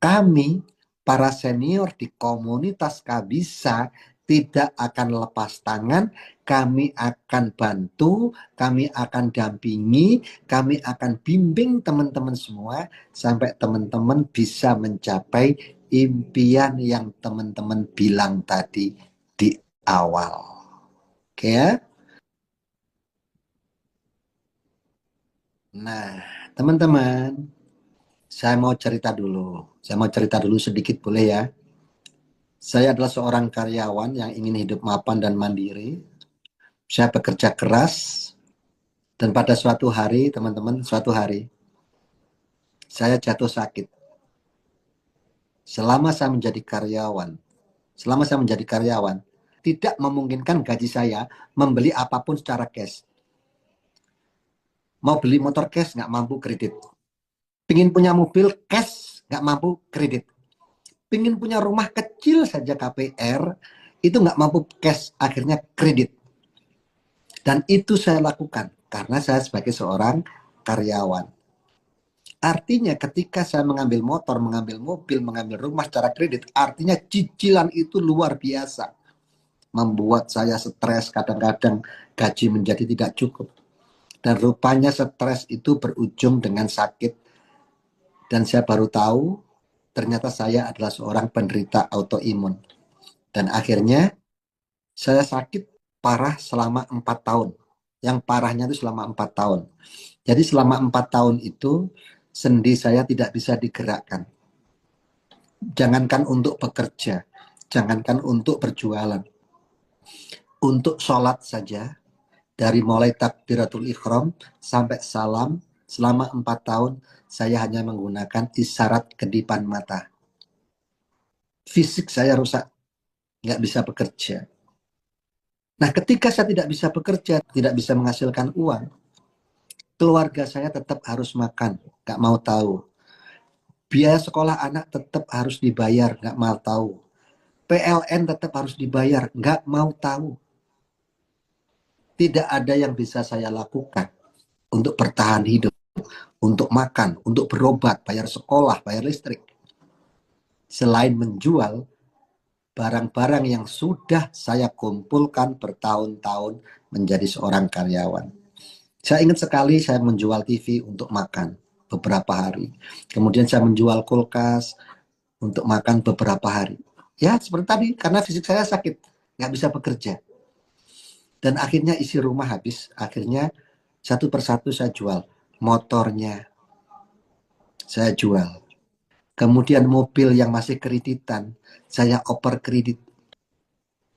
Kami, para senior di komunitas Kabisa, tidak akan lepas tangan, kami akan bantu, kami akan dampingi, kami akan bimbing teman-teman semua sampai teman-teman bisa mencapai impian yang teman-teman bilang tadi di awal. Oke ya? Nah, teman-teman, saya mau cerita dulu. Saya mau cerita dulu sedikit boleh ya? Saya adalah seorang karyawan yang ingin hidup mapan dan mandiri. Saya bekerja keras dan pada suatu hari, teman-teman, suatu hari saya jatuh sakit. Selama saya menjadi karyawan, tidak memungkinkan gaji saya membeli apapun secara cash. Mau beli motor cash nggak mampu kredit. Pingin punya mobil cash nggak mampu kredit. Pingin punya rumah kecil saja KPR itu nggak mampu cash, akhirnya kredit. Dan itu saya lakukan karena saya sebagai seorang karyawan. Artinya ketika saya mengambil motor, mengambil mobil, mengambil rumah secara kredit, artinya cicilan itu luar biasa. Membuat saya stres, kadang-kadang gaji menjadi tidak cukup. Dan rupanya stres itu berujung dengan sakit. Dan saya baru tahu, ternyata saya adalah seorang penderita autoimun. Dan akhirnya saya sakit parah selama 4 tahun. Yang parahnya itu selama 4 tahun. Jadi selama 4 tahun itu sendi saya tidak bisa digerakkan. Jangankan untuk bekerja, jangankan untuk berjualan. Untuk sholat saja, dari mulai takbiratul ikhram sampai salam, selama 4 tahun saya hanya menggunakan isyarat kedipan mata. Fisik saya rusak, nggak bisa bekerja. Nah, ketika saya tidak bisa bekerja, tidak bisa menghasilkan uang, keluarga saya tetap harus makan, nggak mau tahu. Biaya sekolah anak tetap harus dibayar, nggak mau tahu. PLN tetap harus dibayar, nggak mau tahu. Tidak ada yang bisa saya lakukan untuk bertahan hidup, untuk makan, untuk berobat, bayar sekolah, bayar listrik. Selain menjual barang-barang yang sudah saya kumpulkan bertahun-tahun menjadi seorang karyawan. Saya ingat sekali saya menjual TV untuk makan beberapa hari. Kemudian saya menjual kulkas untuk makan beberapa hari. Ya seperti tadi, karena fisik saya sakit, nggak bisa bekerja. Dan akhirnya isi rumah habis. Akhirnya satu persatu saya jual. Motornya saya jual. Kemudian mobil yang masih kreditan, saya oper kredit.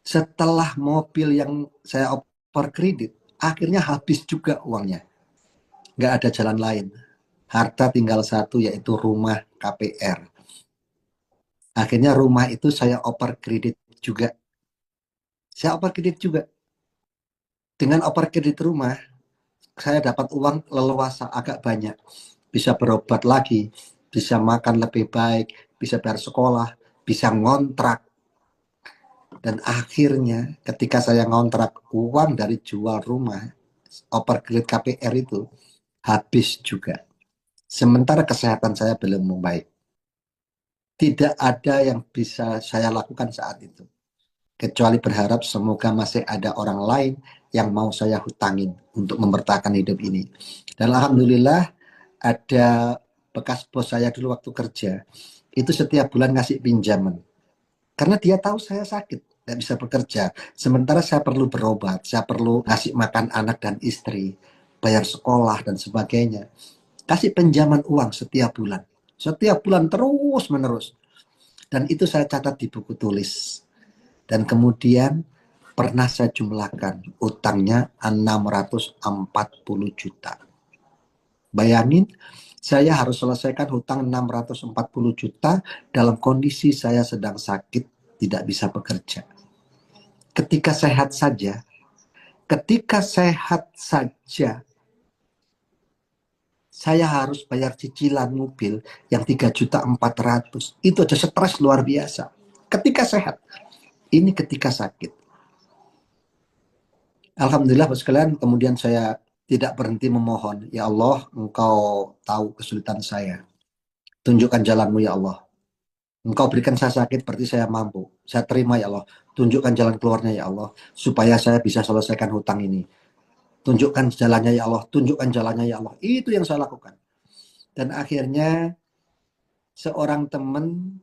Setelah mobil yang saya oper kredit, akhirnya habis juga uangnya. Nggak ada jalan lain. Harta tinggal satu, yaitu rumah KPR. Akhirnya rumah itu saya oper kredit juga. Saya oper kredit juga. Dengan oper kredit rumah, saya dapat uang leluasa agak banyak. Bisa berobat lagi, bisa makan lebih baik, bisa bayar sekolah, bisa ngontrak. Dan akhirnya ketika saya ngontrak, uang dari jual rumah, oper kredit KPR itu habis juga. Sementara kesehatan saya belum membaik. Tidak ada yang bisa saya lakukan saat itu. Kecuali berharap semoga masih ada orang lain yang mau saya hutangin untuk membertahankan hidup ini. Dan alhamdulillah ada bekas bos saya dulu waktu kerja, itu setiap bulan ngasih pinjaman. Karena dia tahu saya sakit, nggak bisa bekerja. Sementara saya perlu berobat, saya perlu ngasih makan anak dan istri, bayar sekolah dan sebagainya. Kasih pinjaman uang setiap bulan. Setiap bulan terus menerus. Dan itu saya catat di buku tulis. Dan kemudian pernah saya jumlahkan utangnya 640 juta. Bayangin, saya harus selesaikan hutang 640 juta dalam kondisi saya sedang sakit, tidak bisa bekerja. Ketika sehat saja, saya harus bayar cicilan mobil yang 3.400.000. Itu aja stres luar biasa. Ketika sehat. Ini ketika sakit. Alhamdulillah, Bapak sekalian, kemudian saya tidak berhenti memohon. Ya Allah, Engkau tahu kesulitan saya. Tunjukkan jalanmu ya Allah. Engkau berikan saya sakit berarti saya mampu. saya terima ya Allah. Tunjukkan jalan keluarnya ya Allah, supaya saya bisa selesaikan hutang ini. Tunjukkan jalannya ya Allah, tunjukkan jalannya ya Allah. Itu yang saya lakukan. Dan akhirnya seorang teman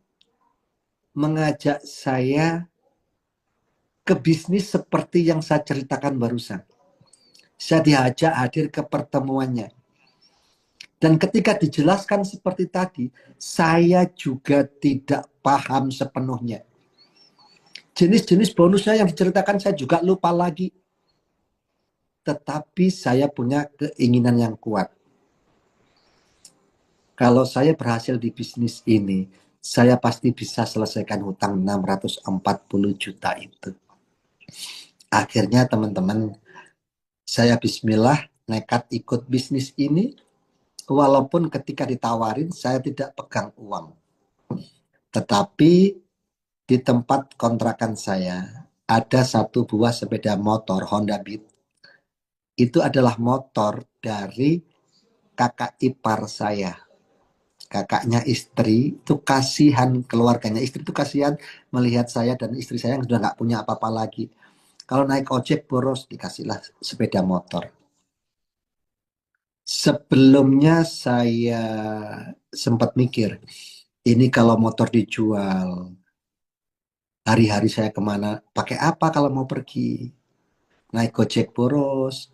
mengajak saya ke bisnis seperti yang saya ceritakan barusan. Saya diajak hadir ke pertemuannya. Dan ketika dijelaskan seperti tadi, saya juga tidak paham sepenuhnya. Jenis-jenis bonusnya yang diceritakan saya juga lupa lagi. Tetapi saya punya keinginan yang kuat. Kalau saya berhasil di bisnis ini, saya pasti bisa selesaikan hutang 640 juta itu. Akhirnya teman-teman, saya bismillah nekat ikut bisnis ini, walaupun ketika ditawarin saya tidak pegang uang. Tetapi di tempat kontrakan saya ada satu buah sepeda motor Honda Beat. Itu adalah motor dari kakak ipar saya. Kakaknya istri itu kasihan, keluarganya istri itu kasihan melihat saya dan istri saya yang sudah nggak punya apa-apa lagi. Kalau naik ojek boros, dikasihlah sepeda motor. Sebelumnya saya sempat mikir, ini kalau motor dijual, hari-hari saya kemana, pakai apa kalau mau pergi? Naik ojek boros.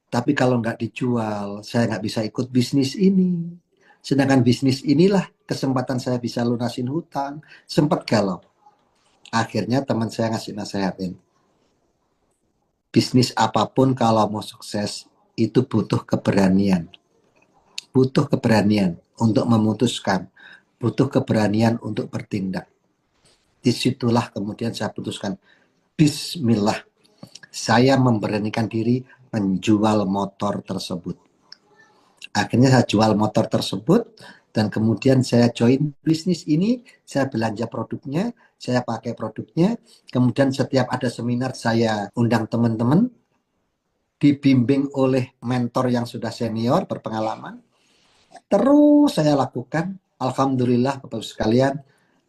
Tapi kalau nggak dijual, saya nggak bisa ikut bisnis ini. Sedangkan bisnis inilah kesempatan saya bisa lunasin hutang. Sempat galau. Akhirnya teman saya ngasih nasehatin. Bisnis apapun kalau mau sukses, itu butuh keberanian. Butuh keberanian untuk memutuskan. Butuh keberanian untuk bertindak. Disitulah kemudian saya putuskan, bismillah, saya memberanikan diri menjual motor tersebut. Akhirnya saya jual motor tersebut dan kemudian saya join bisnis ini, saya belanja produknya, saya pakai produknya, kemudian setiap ada seminar saya undang teman-teman, dibimbing oleh mentor yang sudah senior, berpengalaman, terus saya lakukan, alhamdulillah Bapak-Ibu sekalian,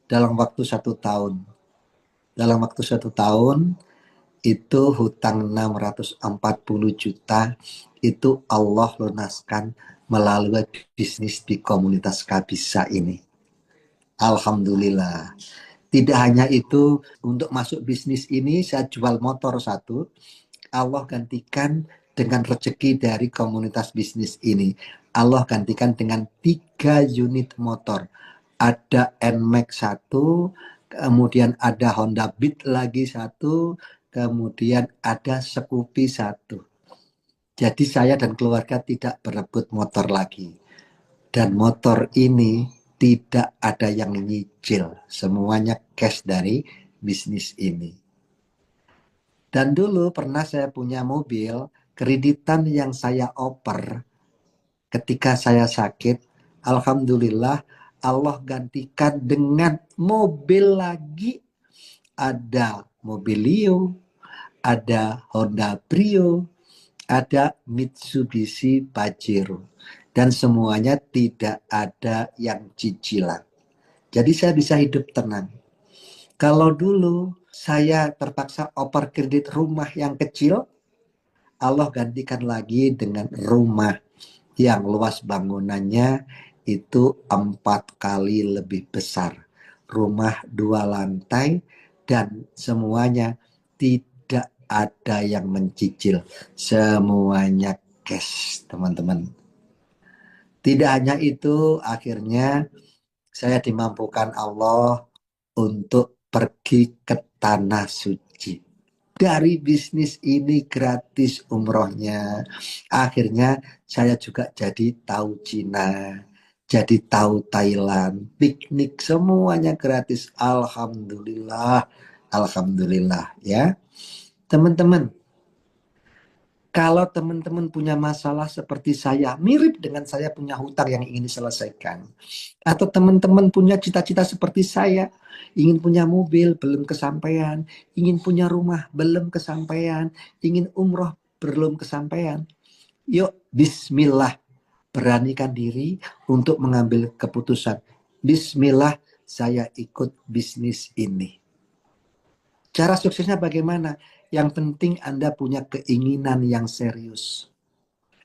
dalam waktu 1 tahun. Dalam waktu 1 tahun, itu hutang 640 juta itu Allah lunaskan melalui bisnis di komunitas Kabisa ini. Alhamdulillah. Tidak hanya itu, untuk masuk bisnis ini saya jual motor satu, Allah gantikan dengan rezeki dari komunitas bisnis ini. Allah gantikan dengan 3 unit motor. Ada NMAX 1, kemudian ada Honda Beat lagi 1, kemudian ada Scoopy 1. Jadi saya dan keluarga tidak berebut motor lagi. Dan motor ini tidak ada yang nyicil. Semuanya cash dari bisnis ini. Dan dulu pernah saya punya mobil, kreditan yang saya oper ketika saya sakit. Alhamdulillah Allah gantikan dengan mobil lagi. Ada Mobilio, ada Honda Brio, ada Mitsubishi Pajero. Dan semuanya tidak ada yang cicilan. Jadi saya bisa hidup tenang. Kalau dulu saya terpaksa oper kredit rumah yang kecil, Allah gantikan lagi dengan rumah yang luas bangunannya itu 4 kali lebih besar. Rumah 2 lantai dan semuanya tidak ada yang mencicil. Semuanya cash, teman-teman. Tidak hanya itu, akhirnya saya dimampukan Allah untuk pergi ke Tanah Suci. Dari bisnis ini gratis umrohnya. Akhirnya saya juga jadi tahu Cina, jadi tahu Thailand, piknik semuanya gratis. Alhamdulillah, alhamdulillah ya. Teman-teman, kalau teman-teman punya masalah seperti saya, mirip dengan saya punya hutang yang ingin diselesaikan. Atau teman-teman punya cita-cita seperti saya, ingin punya mobil, belum kesampaian. Ingin punya rumah, belum kesampaian. Ingin umroh, belum kesampaian. Yuk, bismillah. Beranikan diri untuk mengambil keputusan. Bismillah, saya ikut bisnis ini. Cara suksesnya bagaimana? Yang penting Anda punya keinginan yang serius.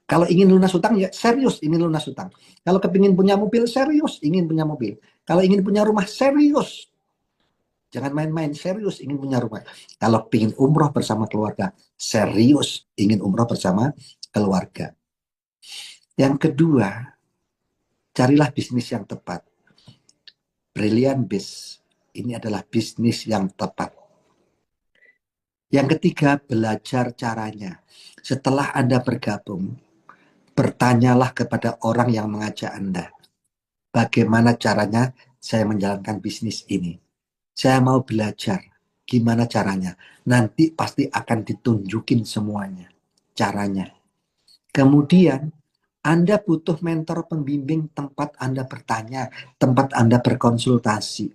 Kalau ingin lunas hutang, ya serius ingin lunas hutang. Kalau kepingin punya mobil, serius ingin punya mobil. Kalau ingin punya rumah, serius. Jangan main-main, serius ingin punya rumah. Kalau ingin umroh bersama keluarga, serius ingin umroh bersama keluarga. Yang kedua, carilah bisnis yang tepat. Brilliant biz. Ini adalah bisnis yang tepat. Yang ketiga, belajar caranya. Setelah Anda bergabung, bertanyalah kepada orang yang mengajak Anda. Bagaimana caranya saya menjalankan bisnis ini? Saya mau belajar. Gimana caranya? Nanti pasti akan ditunjukin semuanya. Caranya. Kemudian, Anda butuh mentor pembimbing tempat Anda bertanya, tempat Anda berkonsultasi.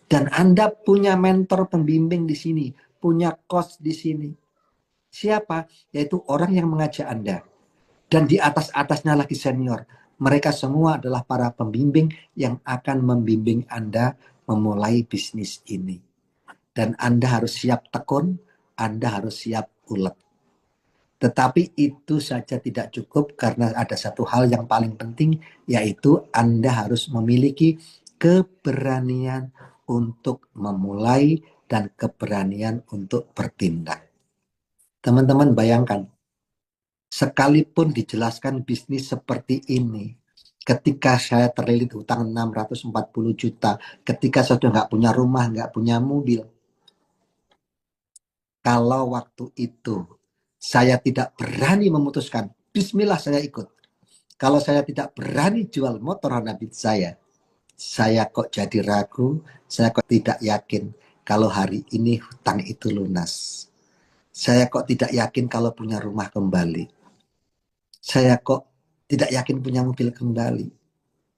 Dan Anda punya mentor pembimbing di sini, punya coach di sini. Siapa? Yaitu orang yang mengajak Anda. Dan di atas-atasnya lagi senior. Mereka semua adalah para pembimbing yang akan membimbing Anda memulai bisnis ini. Dan Anda harus siap tekun, Anda harus siap ulet. Tetapi itu saja tidak cukup karena ada satu hal yang paling penting, yaitu Anda harus memiliki keberanian untuk memulai dan keberanian untuk bertindak. Teman-teman bayangkan, sekalipun dijelaskan bisnis seperti ini, ketika saya terlilit hutang 640 juta, ketika saya sudah nggak punya rumah, nggak punya mobil, kalau waktu itu saya tidak berani memutuskan, bismillah saya ikut. Kalau saya tidak berani jual motor Honda Beat saya kok jadi ragu, saya kok tidak yakin kalau hari ini hutang itu lunas. Saya kok tidak yakin kalau punya rumah kembali. Saya kok tidak yakin punya mobil kembali.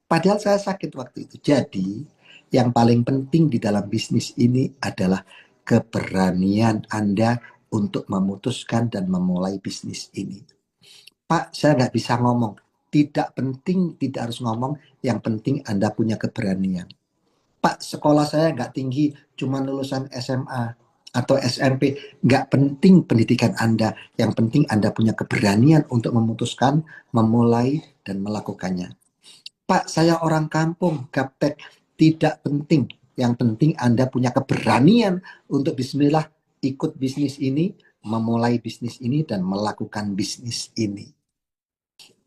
Padahal saya sakit waktu itu. Jadi, yang paling penting di dalam bisnis ini adalah keberanian Anda untuk memutuskan dan memulai bisnis ini. Pak, saya nggak bisa ngomong. Tidak penting, tidak harus ngomong. Yang penting Anda punya keberanian. Pak, sekolah saya nggak tinggi, cuma lulusan SMA atau SMP. Nggak penting pendidikan Anda. Yang penting Anda punya keberanian untuk memutuskan, memulai, dan melakukannya. Pak, saya orang kampung, gaptek. Tidak penting. Yang penting Anda punya keberanian untuk bismillah ikut bisnis ini, memulai bisnis ini, dan melakukan bisnis ini.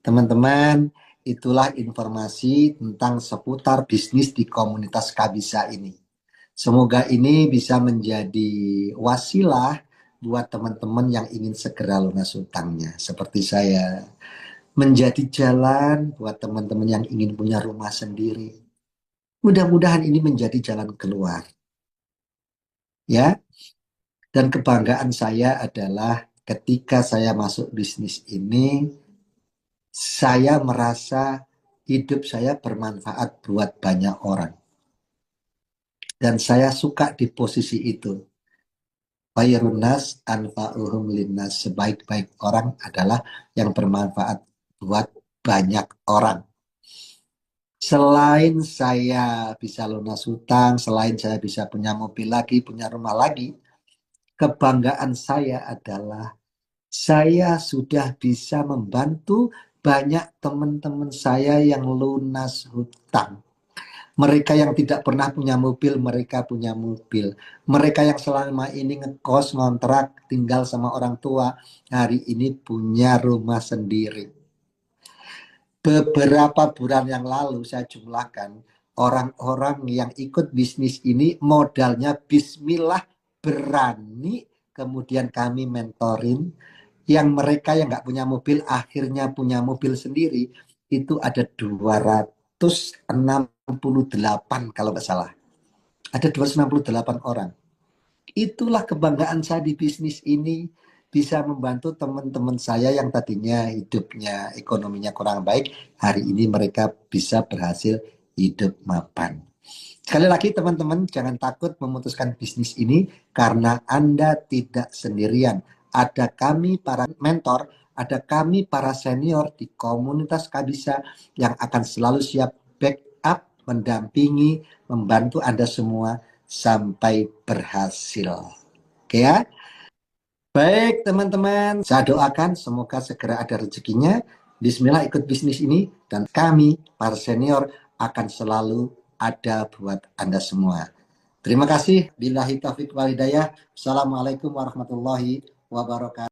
Teman-teman, itulah informasi tentang seputar bisnis di komunitas Kabisa ini. Semoga ini bisa menjadi wasilah buat teman-teman yang ingin segera lunas hutangnya. Seperti saya, menjadi jalan buat teman-teman yang ingin punya rumah sendiri. Mudah-mudahan ini menjadi jalan keluar. Ya, dan kebanggaan saya adalah ketika saya masuk bisnis ini, saya merasa hidup saya bermanfaat buat banyak orang. Dan saya suka di posisi itu. Khairun nas anfa'uhum linnas. Sebaik-baik orang adalah yang bermanfaat buat banyak orang. Selain saya bisa lunas hutang, selain saya bisa punya mobil lagi, punya rumah lagi, kebanggaan saya adalah saya sudah bisa membantu banyak teman-teman saya yang lunas hutang. Mereka yang tidak pernah punya mobil, mereka punya mobil. Mereka yang selama ini ngekos, ngontrak, tinggal sama orang tua, hari ini punya rumah sendiri. Beberapa bulan yang lalu saya jumlahkan, orang-orang yang ikut bisnis ini modalnya bismillah berani, kemudian kami mentorin, yang mereka yang nggak punya mobil akhirnya punya mobil sendiri, itu ada 268 kalau nggak salah. Ada 268 orang. Itulah kebanggaan saya di bisnis ini, bisa membantu teman-teman saya yang tadinya hidupnya ekonominya kurang baik, hari ini mereka bisa berhasil hidup mapan. Sekali lagi teman-teman, jangan takut memutuskan bisnis ini karena Anda tidak sendirian. Ada kami para mentor, ada kami para senior di komunitas Kabisa yang akan selalu siap backup, mendampingi, membantu Anda semua sampai berhasil. Oke ya. Baik teman-teman, saya doakan semoga segera ada rezekinya. Bismillah ikut bisnis ini dan kami para senior akan selalu ada buat Anda semua. Terima kasih. Billahi taufiq wal hidayah. Assalamualaikum warahmatullahi wabarakatuh.